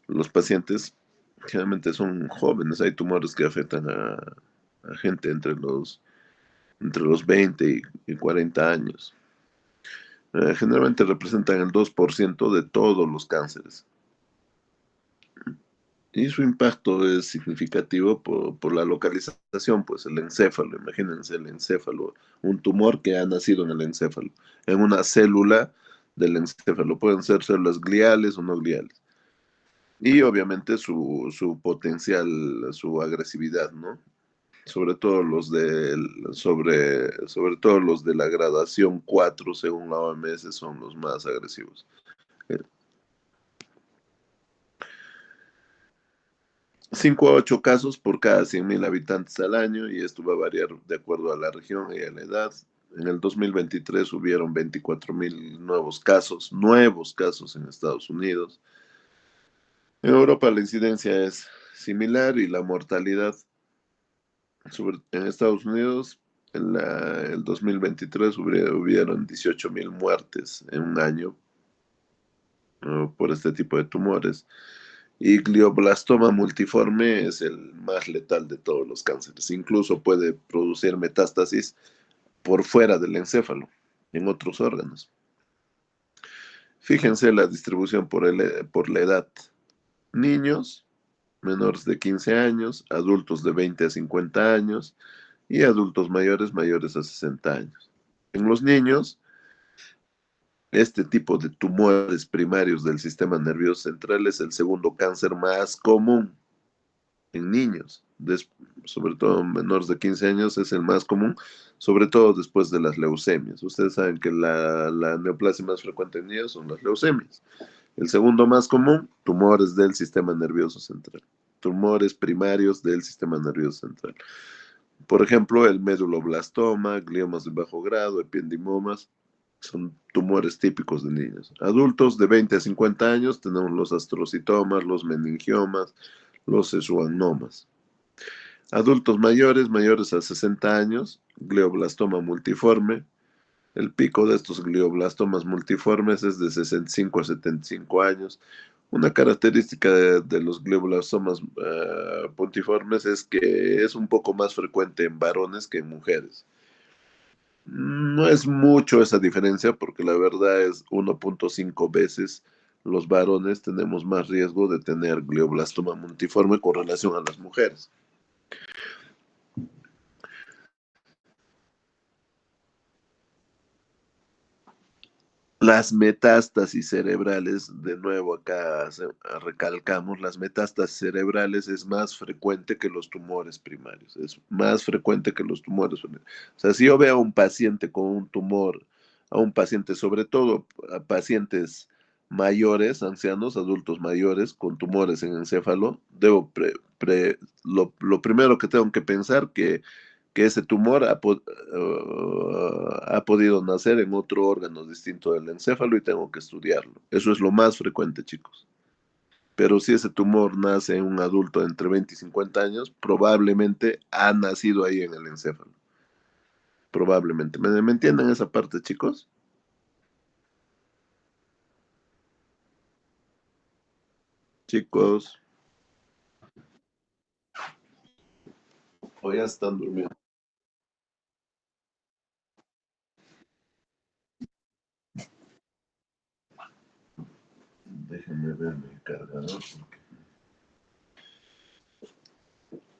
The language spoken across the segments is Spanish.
los pacientes generalmente son jóvenes. Hay tumores que afectan a gente entre los 20 y 40 años. Generalmente representan el 2% de todos los cánceres. Y su impacto es significativo por la localización, pues el encéfalo, imagínense el encéfalo, un tumor que ha nacido en el encéfalo, en una célula del encéfalo, pueden ser células gliales o no gliales. Y obviamente su potencial, su agresividad, ¿no? Sobre todo los de la gradación 4, según la OMS, son los más agresivos. Eh, 5 a 8 casos por cada 100.000 habitantes al año, y esto va a variar de acuerdo a la región y a la edad. En el 2023 hubieron 24.000 nuevos casos en Estados Unidos. En Europa la incidencia es similar y la mortalidad en Estados Unidos el 2023 hubieron 18.000 muertes en un año, por este tipo de tumores. Y glioblastoma multiforme es el más letal de todos los cánceres. Incluso puede producir metástasis por fuera del encéfalo, en otros órganos. Fíjense la distribución por la edad. Niños menores de 15 años, adultos de 20 a 50 años y adultos mayores a 60 años. En los niños, este tipo de tumores primarios del sistema nervioso central es el segundo cáncer más común en niños, sobre todo menores de 15 años es el más común, sobre todo después de las leucemias. Ustedes saben que la neoplasia más frecuente en niños son las leucemias. El segundo más común, tumores del sistema nervioso central, tumores primarios del sistema nervioso central. Por ejemplo, el meduloblastoma, gliomas de bajo grado, ependimomas, son tumores típicos de niños. Adultos de 20 a 50 años tenemos los astrocitomas, los meningiomas, los schwannomas. Adultos mayores a 60 años, glioblastoma multiforme. El pico de estos glioblastomas multiformes es de 65 a 75 años. Una característica de los glioblastomas puntiformes es que es un poco más frecuente en varones que en mujeres. No es mucho esa diferencia porque la verdad es 1.5 veces los varones tenemos más riesgo de tener glioblastoma multiforme con relación a las mujeres. Las metástasis cerebrales, de nuevo acá recalcamos, las metástasis cerebrales es más frecuente que los tumores primarios, es más frecuente que los tumores primarios. O sea, si yo veo a un paciente con un tumor, a un paciente, sobre todo a pacientes mayores, ancianos, adultos mayores con tumores en encéfalo, lo primero que tengo que pensar que ese tumor ha podido nacer en otro órgano distinto del encéfalo y tengo que estudiarlo. Eso es lo más frecuente, chicos. Pero si ese tumor nace en un adulto de entre 20 y 50 años, probablemente ha nacido ahí en el encéfalo. Probablemente. ¿Me entienden esa parte, chicos? Chicos, o ya están durmiendo. Déjenme ver mi cargador.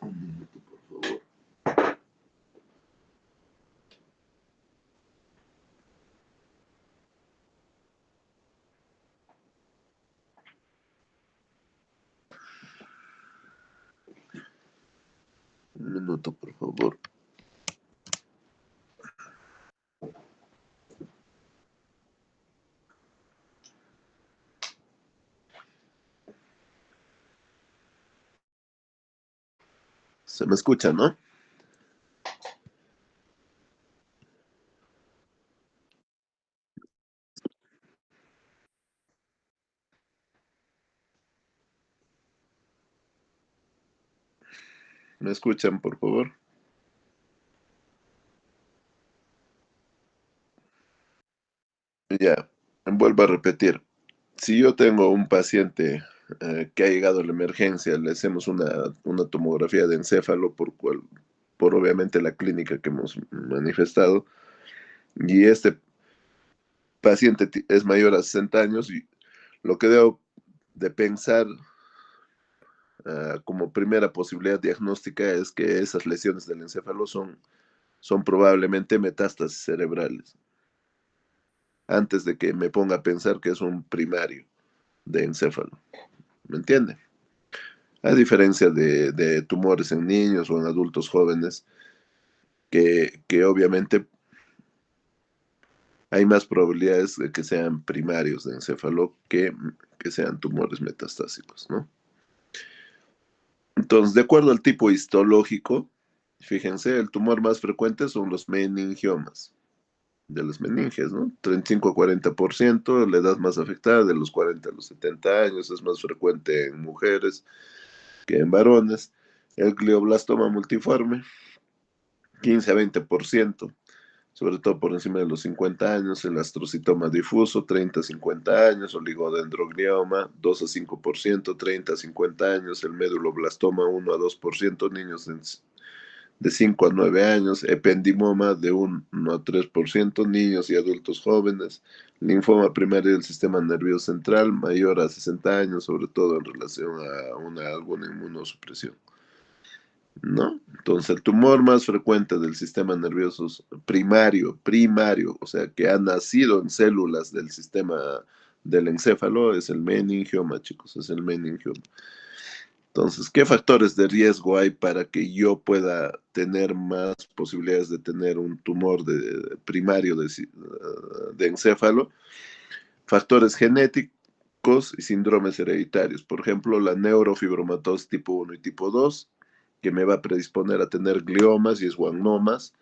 Un minuto, por favor. Un minuto, por favor. Se me escucha, ¿no? ¿Me escuchan, por favor? Ya, vuelvo a repetir. Si yo tengo un paciente que ha llegado a la emergencia, le hacemos una tomografía de encéfalo por obviamente la clínica que hemos manifestado, y este paciente es mayor a 60 años, y lo que debo de pensar como primera posibilidad diagnóstica es que esas lesiones del encéfalo son probablemente metástasis cerebrales, antes de que me ponga a pensar que es un primario de encéfalo. ¿Me entiende? A diferencia de tumores en niños o en adultos jóvenes, que obviamente hay más probabilidades de que sean primarios de encéfalo que sean tumores metastásicos, ¿no? Entonces, de acuerdo al tipo histológico, fíjense, el tumor más frecuente son los meningiomas de las meninges, ¿no? 35 a 40%, la edad más afectada de los 40 a los 70 años, es más frecuente en mujeres que en varones. El glioblastoma multiforme, 15 a 20%, sobre todo por encima de los 50 años, el astrocitoma difuso, 30 a 50 años, oligodendroglioma, 2 a 5%, 30 a 50 años, el méduloblastoma, 1 a 2%, niños de 5 a 9 años, ependimoma de 1 a 3%, niños y adultos jóvenes, linfoma primario del sistema nervioso central, mayor a 60 años, sobre todo en relación a alguna inmunosupresión, ¿no? Entonces, el tumor más frecuente del sistema nervioso primario, o sea, que ha nacido en células del sistema del encéfalo, es el meningioma, chicos, es el meningioma. Entonces, ¿qué factores de riesgo hay para que yo pueda tener más posibilidades de tener un tumor primario de encéfalo? Factores genéticos y síndromes hereditarios. Por ejemplo, la neurofibromatosis tipo 1 y tipo 2, que me va a predisponer a tener gliomas y schwannomas.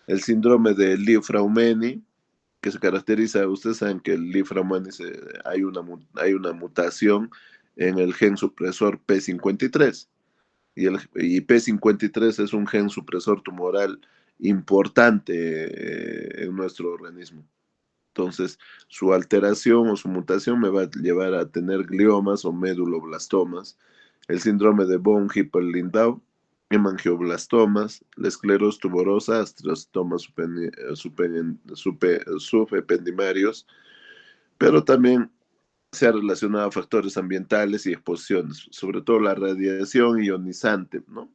El síndrome de Li-Fraumeni, que se caracteriza, ustedes saben que el Li-Fraumeni hay una mutación en el gen supresor P53. Y P53 es un gen supresor tumoral importante en nuestro organismo. Entonces, su alteración o su mutación me va a llevar a tener gliomas o meduloblastomas, el síndrome de von Hippel-Lindau, hemangioblastomas, la esclerosis tuberosa, astrostomas subependimarios, pero también se ha relacionado a factores ambientales y exposiciones, sobre todo la radiación ionizante, ¿no?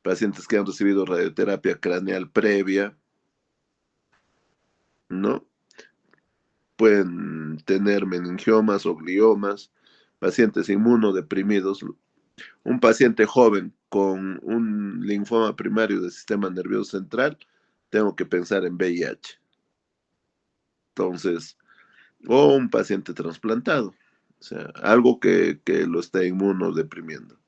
Pacientes que han recibido radioterapia craneal previa, ¿no? Pueden tener meningiomas o gliomas, pacientes inmunodeprimidos, un paciente joven con un linfoma primario del sistema nervioso central, tengo que pensar en VIH. Entonces, o un paciente trasplantado, o sea, algo que lo está inmunodeprimiendo.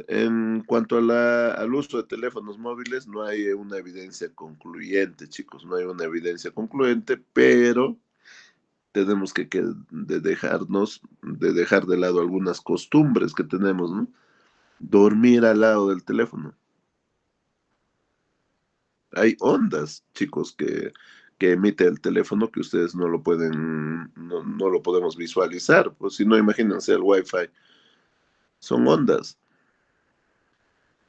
En cuanto al uso de teléfonos móviles, no hay una evidencia concluyente, chicos, no hay una evidencia concluyente, pero tenemos de dejar de lado algunas costumbres que tenemos, ¿no? Dormir al lado del teléfono. Hay ondas, chicos, que emite el teléfono que ustedes no lo podemos visualizar. Pues si no, imagínense el Wi-Fi. Son ondas.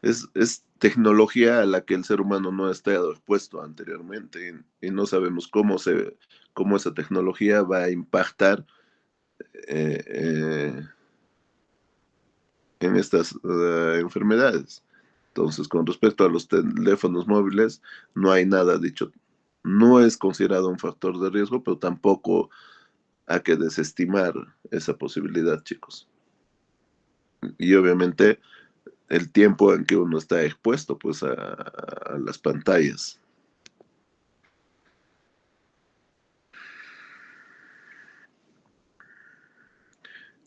Es tecnología a la que el ser humano no ha estado expuesto anteriormente y no sabemos cómo esa tecnología va a impactar eh, eh, en estas enfermedades. Entonces, con respecto a los teléfonos móviles, no hay nada dicho. No es considerado un factor de riesgo, pero tampoco hay que desestimar esa posibilidad, chicos. Y obviamente el tiempo en que uno está expuesto pues a las pantallas.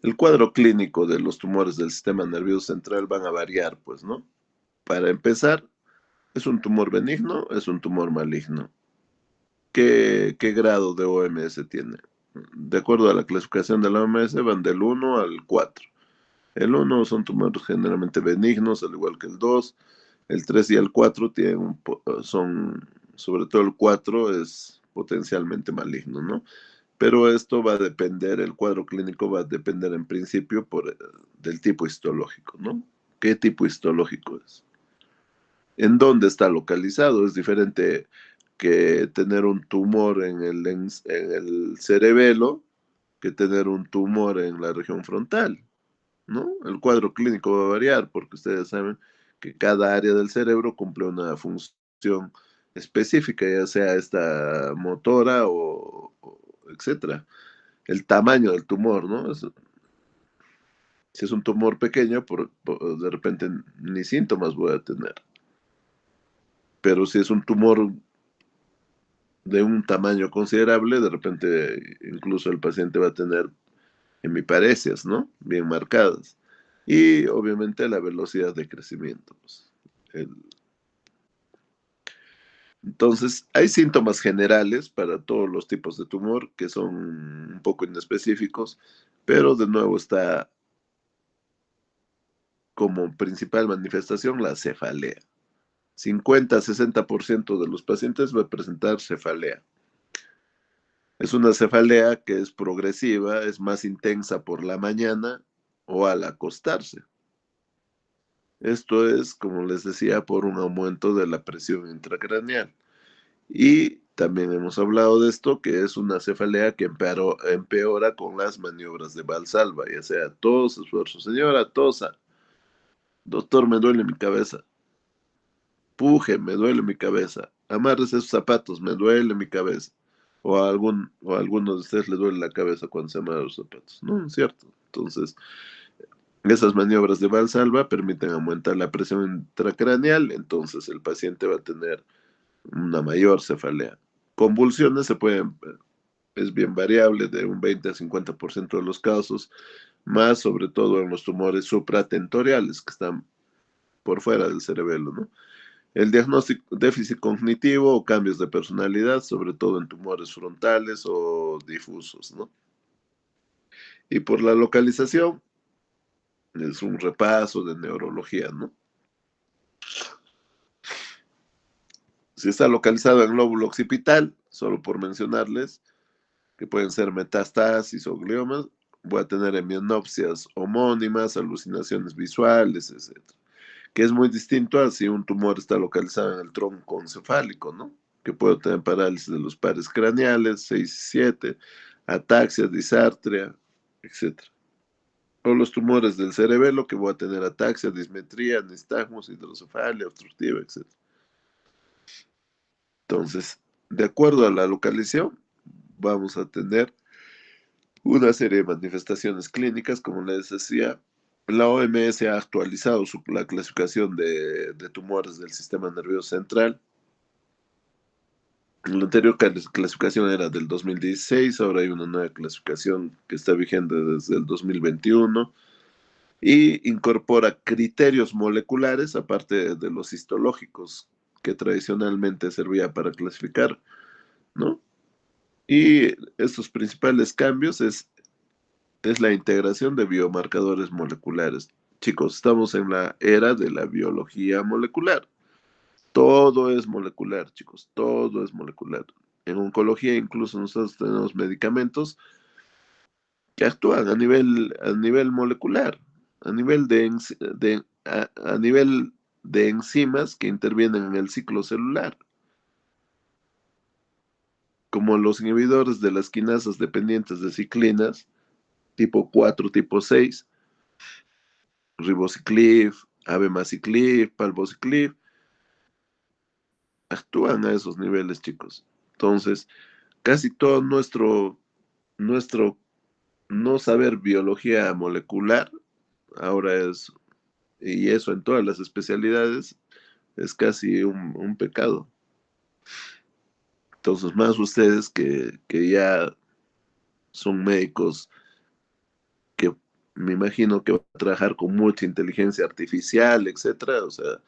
El cuadro clínico de los tumores del sistema nervioso central van a variar, pues, ¿no? Para empezar, ¿es un tumor benigno? ¿Es un tumor maligno? ¿Qué grado de OMS tiene? De acuerdo a la clasificación de la OMS, van del 1 al 4. El 1 son tumores generalmente benignos, al igual que el 2. El 3 y el 4 sobre todo el 4 es potencialmente maligno, ¿no? Pero esto va a depender, el cuadro clínico va a depender en principio del tipo histológico, ¿no? ¿Qué tipo histológico es? ¿En dónde está localizado? Es diferente que tener un tumor en el cerebelo que tener un tumor en la región frontal, ¿no? El cuadro clínico va a variar porque ustedes saben que cada área del cerebro cumple una función específica, ya sea esta motora o etcétera. El tamaño del tumor, ¿no? Si es un tumor pequeño, de repente ni síntomas voy a tener. Pero si es un tumor de un tamaño considerable, de repente incluso el paciente va a tener hemiparesias, ¿no? Bien marcadas. Y obviamente la velocidad de crecimiento. Pues. El- Entonces, hay síntomas generales para todos los tipos de tumor que son un poco inespecíficos, pero de nuevo está como principal manifestación la cefalea. 50 a 60% de los pacientes va a presentar cefalea. Es una cefalea que es progresiva, es más intensa por la mañana o al acostarse. Esto es, como les decía, por un aumento de la presión intracraneal. Y también hemos hablado de esto, que es una cefalea que empeora con las maniobras de Valsalva, ya sea tos, esfuerzo. Señora, tosa. Doctor, me duele mi cabeza. Puje, me duele mi cabeza. Amarres esos zapatos, me duele mi cabeza. O a alguno de ustedes le duele la cabeza cuando se amarran los zapatos. No, es cierto. Entonces, esas maniobras de Valsalva permiten aumentar la presión intracraneal, entonces el paciente va a tener una mayor cefalea. Convulsiones es bien variable, de un 20 a 50% de los casos, más sobre todo en los tumores supratentoriales que están por fuera del cerebelo, ¿no? El diagnóstico, déficit cognitivo o cambios de personalidad, sobre todo en tumores frontales o difusos, ¿no? Y por la localización, es un repaso de neurología, ¿no? Si está localizado en el lóbulo occipital, solo por mencionarles, que pueden ser metástasis o gliomas, voy a tener hemianopsias homónimas, alucinaciones visuales, etcétera. Que es muy distinto a si un tumor está localizado en el tronco encefálico, ¿no? Que puedo tener parálisis de los pares craneales, 6 y 7, ataxia, disartria, etcétera. O los tumores del cerebelo, que voy a tener ataxia, dismetría, nistagmus, hidrocefalia, obstructiva, etcétera. Entonces, de acuerdo a la localización, vamos a tener una serie de manifestaciones clínicas, como les decía. La OMS ha actualizado la clasificación de tumores del sistema nervioso central. La anterior clasificación era del 2016, ahora hay una nueva clasificación que está vigente desde el 2021 y incorpora criterios moleculares, aparte de los histológicos que tradicionalmente servía para clasificar, ¿no? Y estos principales cambios es la integración de biomarcadores moleculares. Chicos, estamos en la era de la biología molecular. Todo es molecular, chicos, todo es molecular. En oncología incluso nosotros tenemos medicamentos que actúan a nivel molecular, a nivel a nivel de enzimas que intervienen en el ciclo celular, como los inhibidores de las quinasas dependientes de ciclinas, tipo 4, tipo 6, ribociclib, abemaciclib, palbociclib, actúan a esos niveles, chicos. Entonces, casi todo nuestro no saber biología molecular ahora y eso en todas las especialidades, es casi un pecado. Entonces, más ustedes que ya son médicos que me imagino que van a trabajar con mucha inteligencia artificial, etcétera, o sea,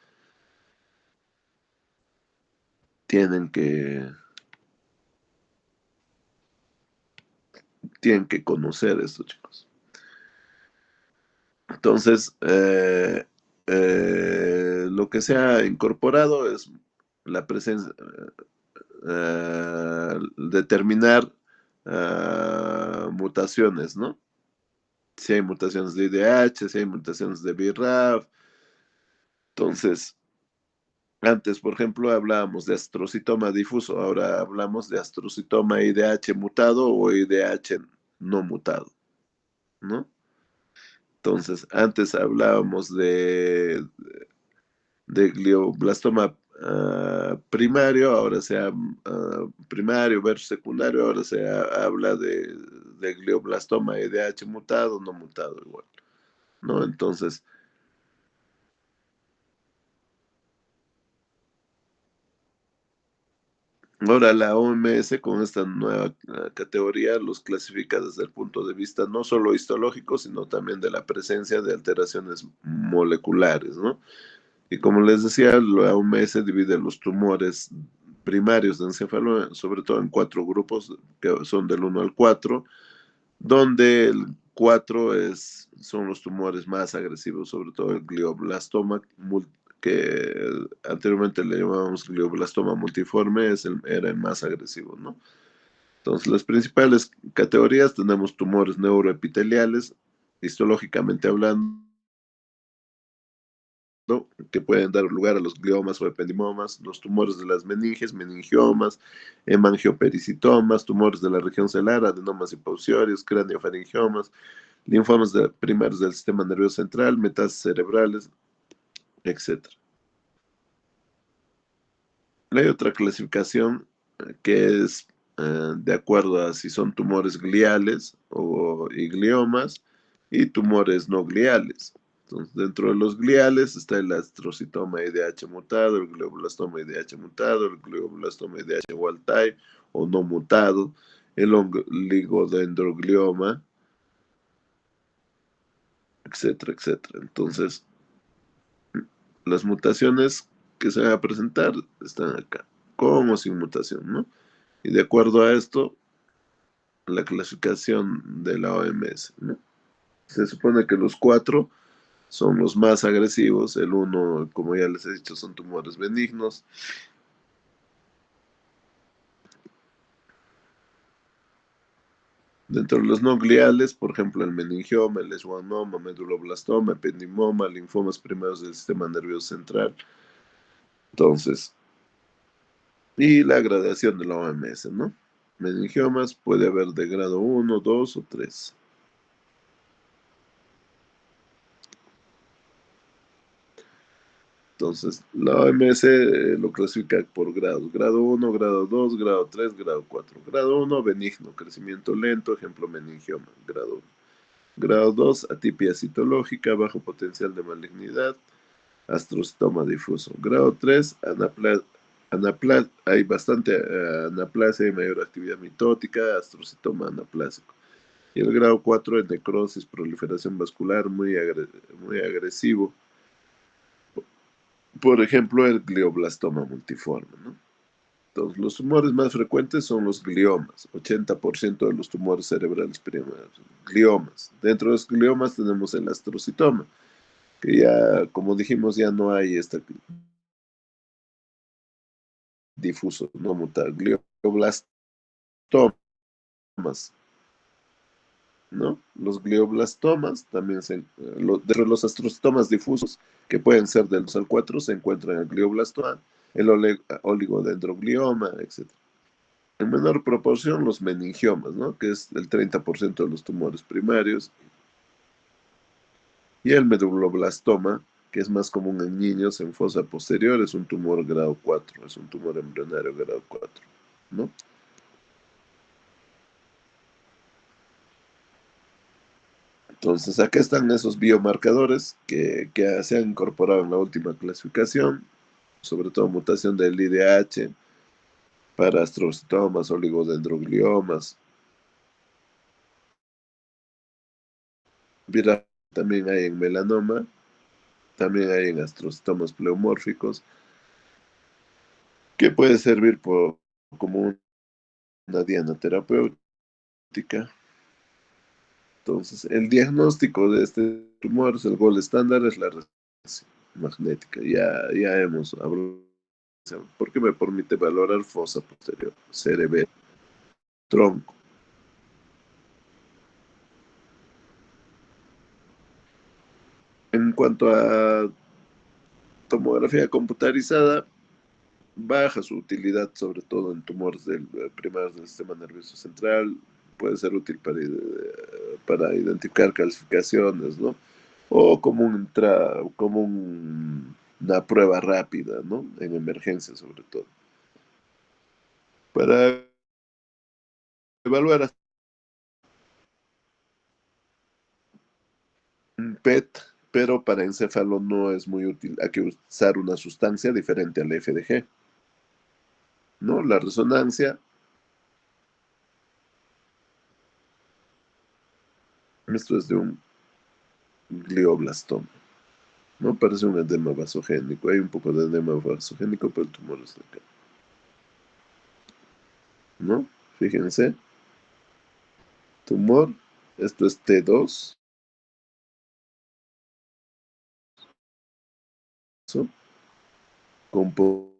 tienen que, tienen que conocer esto, chicos. Entonces, lo que se ha incorporado es la presencia, determinar mutaciones, ¿no? Si hay mutaciones de IDH, si hay mutaciones de BRAF. Entonces, antes, por ejemplo, hablábamos de astrocitoma difuso, ahora hablamos de astrocitoma IDH mutado o IDH no mutado, ¿no? Entonces, antes hablábamos de glioblastoma primario, ahora primario versus secundario, ahora habla de glioblastoma IDH mutado, no mutado igual, ¿no? Entonces, ahora la OMS con esta nueva categoría los clasifica desde el punto de vista no solo histológico, sino también de la presencia de alteraciones moleculares, ¿no? Y como les decía, la OMS divide los tumores primarios de encéfalo, sobre todo en cuatro grupos que son del 1 al 4, donde el 4 son los tumores más agresivos, sobre todo el glioblastoma, que anteriormente le llamábamos glioblastoma multiforme, era el más agresivo, ¿no? Entonces, las principales categorías tenemos tumores neuroepiteliales, histológicamente hablando, que pueden dar lugar a los gliomas o ependimomas, los tumores de las meninges, meningiomas, hemangiopericitomas, tumores de la región celular, adenomas hipoxiarios, craneofaringiomas, linfomas primarios del sistema nervioso central, metástasis cerebrales, etc. Hay otra clasificación que es de acuerdo a si son tumores gliales y gliomas y tumores no gliales. Entonces, dentro de los gliales está el astrocitoma IDH mutado, el glioblastoma IDH mutado, el glioblastoma IDH wild type o no mutado, el oligodendroglioma, etcétera, etcétera. Entonces, las mutaciones que se van a presentar están acá, con o sin mutación, ¿no? Y de acuerdo a esto, la clasificación de la OMS, ¿no? Se supone que los cuatro son los más agresivos, el uno, como ya les he dicho, son tumores benignos. Dentro de los no gliales, por ejemplo, el meningioma, el schwannoma, meduloblastoma, ependimoma, linfomas primeros del sistema nervioso central. Entonces, y la gradación de la OMS, ¿no? Meningiomas puede haber de grado 1, 2 o 3. Entonces, la OMS lo clasifica por grados. Grado 1, grado 2, grado 3, grado 4. Grado 1, benigno, crecimiento lento, ejemplo meningioma. Grado 1. Grado 2, atipia citológica, bajo potencial de malignidad, astrocitoma difuso. Grado 3, hay bastante anaplasia y mayor actividad mitótica, astrocitoma anaplásico. Y el grado 4 es necrosis, proliferación vascular, muy agresivo. Por ejemplo, el glioblastoma multiforme, ¿no? Entonces, los tumores más frecuentes son los gliomas, 80% de los tumores cerebrales primarios, gliomas. Dentro de los gliomas tenemos el astrocitoma, que ya, como dijimos, ya no hay este difuso, no mutado, glioblastomas, ¿no? Los glioblastomas también dentro de los astrocitomas difusos, que pueden ser del 2 al 4, se encuentran el glioblastoma, el oligodendroglioma, etc. En menor proporción los meningiomas, ¿no? Que es el 30% de los tumores primarios, y el medulloblastoma, que es más común en niños en fosa posterior, es un tumor grado 4, es un tumor embrionario grado 4, ¿no? Entonces, acá están esos biomarcadores que se han incorporado en la última clasificación, sobre todo mutación del IDH para astrocitomas, oligodendrogliomas. Viral también hay en melanoma, también hay en astrocitomas pleomórficos, que puede servir como una diana terapéutica. Entonces, el diagnóstico de este tumor, el gold estándar, es la resonancia magnética. Ya hemos hablado, porque me permite valorar fosa posterior, cerebelo, tronco. En cuanto a tomografía computarizada, baja su utilidad, sobre todo en tumores primarios del sistema nervioso central. Puede ser útil para identificar calcificaciones, ¿no? O una prueba rápida, ¿no? En emergencia, sobre todo. Para evaluar un PET, pero para encéfalo no es muy útil. Hay que usar una sustancia diferente al FDG, ¿no? La resonancia, esto es de un glioblastoma, ¿no? Parece un edema vasogénico. Hay un poco de edema vasogénico, pero el tumor está acá, ¿no? Fíjense, tumor, esto es T2, ¿so? Con poco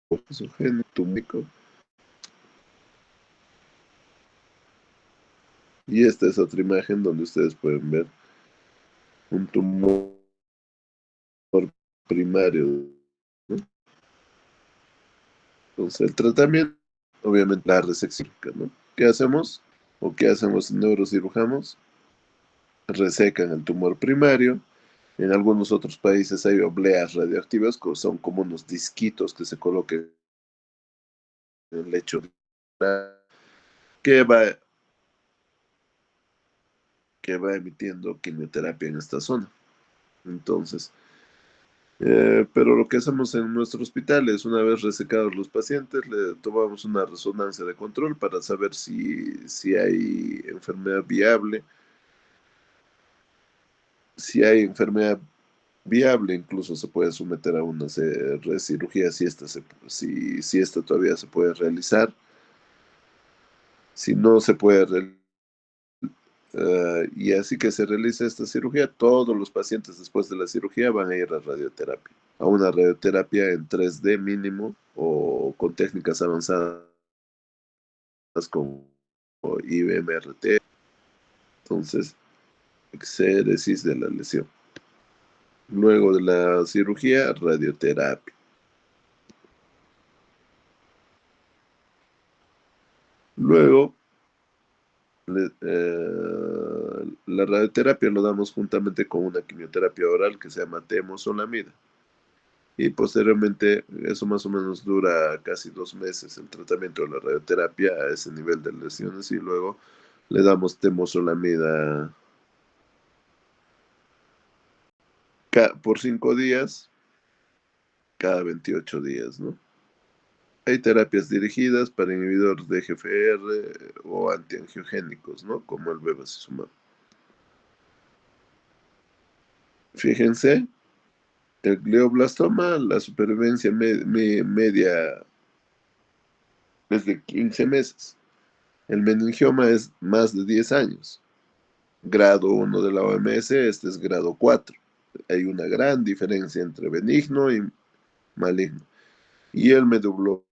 vasogénico, túmico. Y esta es otra imagen donde ustedes pueden ver un tumor primario, ¿no? Entonces, el tratamiento, obviamente, la resección, ¿no? ¿Qué hacemos? ¿O qué hacen los neurocirujanos? Resecan el tumor primario. En algunos otros países hay obleas radioactivas, que son como unos disquitos que se colocan en el lecho que va, que va emitiendo quimioterapia en esta zona. Entonces, pero lo que hacemos en nuestro hospital es, una vez resecados los pacientes, le tomamos una resonancia de control para saber si hay enfermedad viable. Si hay enfermedad viable, incluso se puede someter a una recirugía si esta todavía se puede realizar. Si no se puede y así que se realiza esta cirugía, todos los pacientes después de la cirugía van a ir a radioterapia, a una radioterapia en 3D mínimo o con técnicas avanzadas como IBMRT. Entonces, exéresis de la lesión. Luego de la cirugía, radioterapia. Luego, la radioterapia lo damos juntamente con una quimioterapia oral que se llama temozolomida. Y posteriormente, eso más o menos dura casi 2 meses, el tratamiento de la radioterapia a ese nivel de lesiones, y luego le damos temozolomida por 5 días, cada 28 días, ¿no? Hay terapias dirigidas para inhibidores de GFR o antiangiogénicos, ¿no? Como el bevacizumab. Fíjense, el glioblastoma, la supervivencia media es de 15 meses. El meningioma es más de 10 años. Grado 1 de la OMS, este es grado 4. Hay una gran diferencia entre benigno y maligno. Y el medulloblastoma,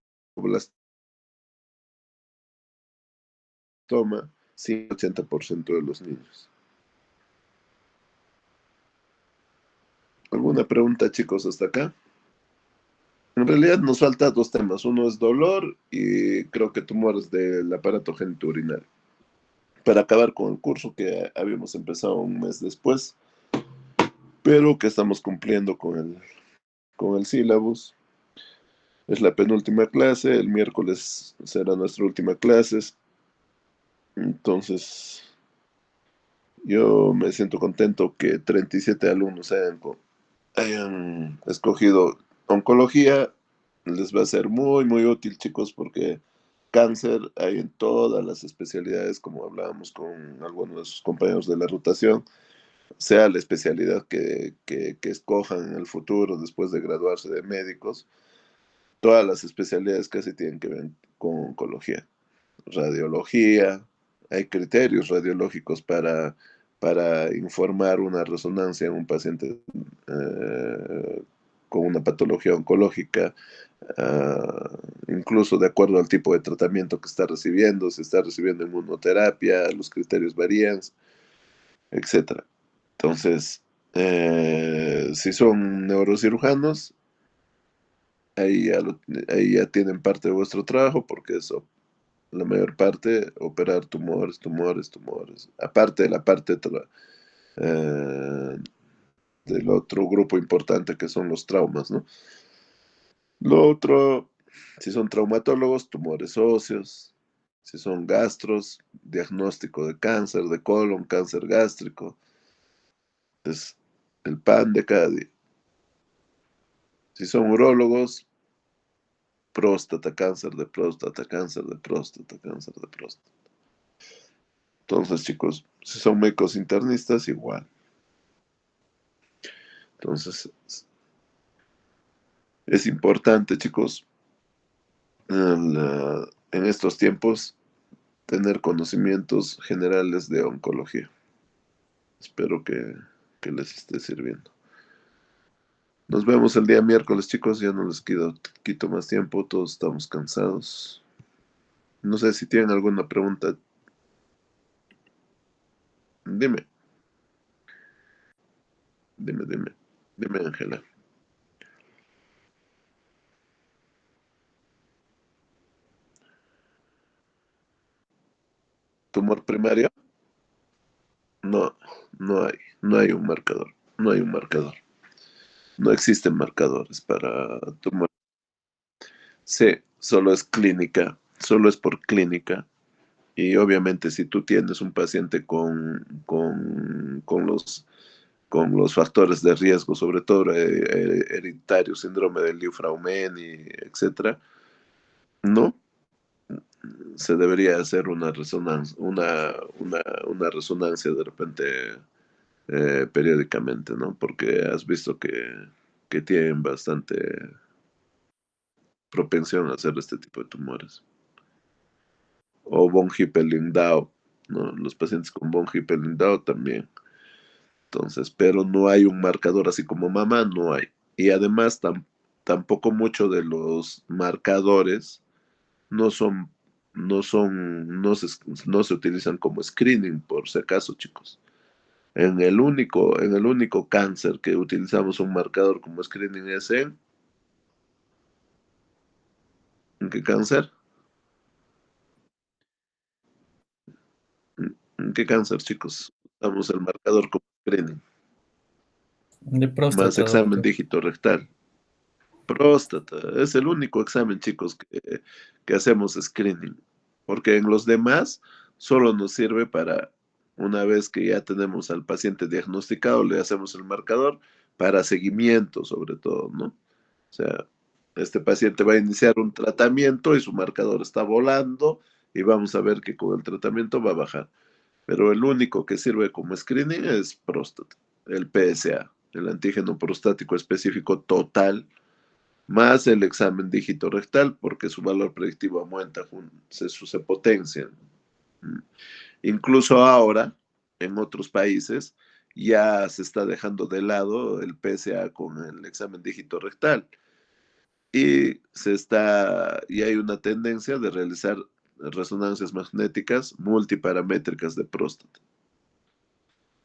180% de los niños. ¿Alguna pregunta, chicos, hasta acá? En realidad nos faltan dos temas. Uno es dolor y creo que tumores del aparato genitourinario. Para acabar con el curso que habíamos empezado un mes después, pero que estamos cumpliendo con el sílabus. Es la penúltima clase, el miércoles será nuestra última clase. Entonces, yo me siento contento que 37 alumnos hayan escogido oncología. Les va a ser muy, muy útil, chicos, porque cáncer hay en todas las especialidades, como hablábamos con algunos de sus compañeros de la rotación, sea la especialidad que escojan en el futuro después de graduarse de médicos. Todas las especialidades casi tienen que ver con oncología. Radiología, hay criterios radiológicos para informar una resonancia en un paciente con una patología oncológica, incluso de acuerdo al tipo de tratamiento que está recibiendo, si está recibiendo inmunoterapia, los criterios varían, etcétera. Entonces, Si son neurocirujanos, ahí ya tienen parte de vuestro trabajo porque eso, la mayor parte, operar tumores, tumores, tumores. Aparte de la parte eh, del otro grupo importante que son los traumas, ¿no? Lo otro, si son traumatólogos, tumores óseos. Si son gastros, diagnóstico de cáncer de colon, cáncer gástrico. Es el pan de cada día. Si son urólogos, próstata, cáncer de próstata, cáncer de próstata, cáncer de próstata. Entonces, chicos, si son médicos internistas, igual. Entonces, es importante, chicos, en estos tiempos, tener conocimientos generales de oncología. Espero que les esté sirviendo. Nos vemos el día miércoles, chicos. Ya no les quito más tiempo. Todos estamos cansados. No sé si tienen alguna pregunta. Dime, dime. Dime, Ángela. ¿Tumor primario? No, no hay un marcador. No hay un marcador. No existen marcadores para tumor. Sí, solo es clínica. Solo es por clínica. Y obviamente si tú tienes un paciente con los factores de riesgo, sobre todo hereditario, síndrome de Li-Fraumeni, etcétera, no se debería hacer una resonancia, una resonancia de repente periódicamente, ¿no? Porque has visto que tienen bastante propensión a hacer este tipo de tumores. O von Hippel-Lindau, ¿no? Los pacientes con von Hippel-Lindau también. Entonces, pero no hay un marcador así como mamá, no hay. Y además tampoco mucho de los marcadores no son, no se utilizan como screening, por si acaso, chicos. En el único cáncer que utilizamos un marcador como screening es ¿en qué cáncer? ¿En qué cáncer, chicos? Usamos el marcador como screening, De más próstata, examen doctor. dígito rectal. Próstata, es el único examen, chicos, que hacemos screening, porque en los demás solo nos sirve para, una vez que ya tenemos al paciente diagnosticado, le hacemos el marcador para seguimiento, sobre todo, ¿no? O sea, este paciente va a iniciar un tratamiento y su marcador está volando y vamos a ver que con el tratamiento va a bajar. Pero el único que sirve como screening es próstata, el PSA, el antígeno prostático específico total más el examen dígito rectal, porque su valor predictivo aumenta, se potencia. Incluso ahora, en otros países, ya se está dejando de lado el PSA con el examen dígito rectal y hay una tendencia de realizar resonancias magnéticas multiparamétricas de próstata,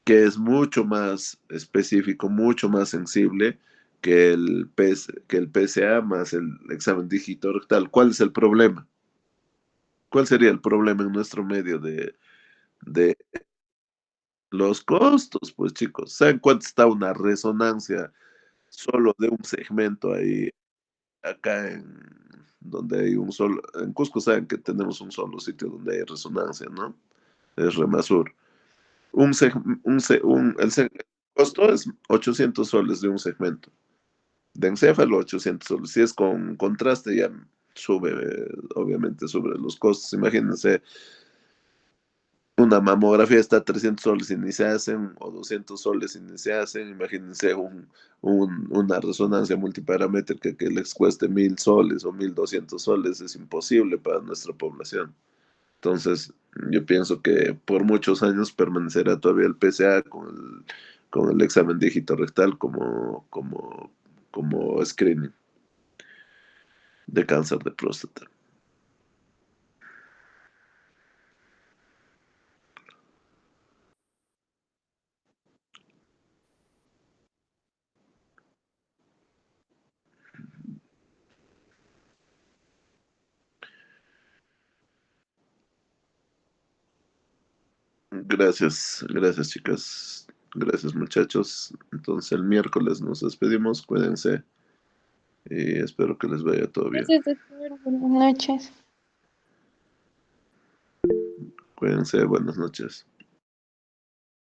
que es mucho más específico, mucho más sensible que el PSA más el examen dígito rectal. ¿Cuál es el problema? ¿Cuál sería el problema en nuestro medio de los costos? Pues chicos, ¿saben cuánto está una resonancia solo de un segmento ahí, acá donde hay en Cusco saben que tenemos un solo sitio donde hay resonancia, ¿no? Es Remasur. Un, seg- un, se- un- el, se- el costo es 800 soles de un segmento. De encéfalo, 800 soles. Si es con contraste, ya sube, obviamente, sobre los costos. Imagínense, una mamografía está a 300 soles y ni se hacen, o 200 soles y ni se hacen. Imagínense una resonancia multiparamétrica que les cueste 1.000 soles o 1.200 soles. Es imposible para nuestra población. Entonces, yo pienso que por muchos años permanecerá todavía el PSA con el examen dígito rectal como screening de cáncer de próstata. Gracias, gracias chicas, gracias muchachos. Entonces el miércoles nos despedimos, cuídense y espero que les vaya todo bien. Gracias, doctor. Buenas noches. Cuídense, buenas noches.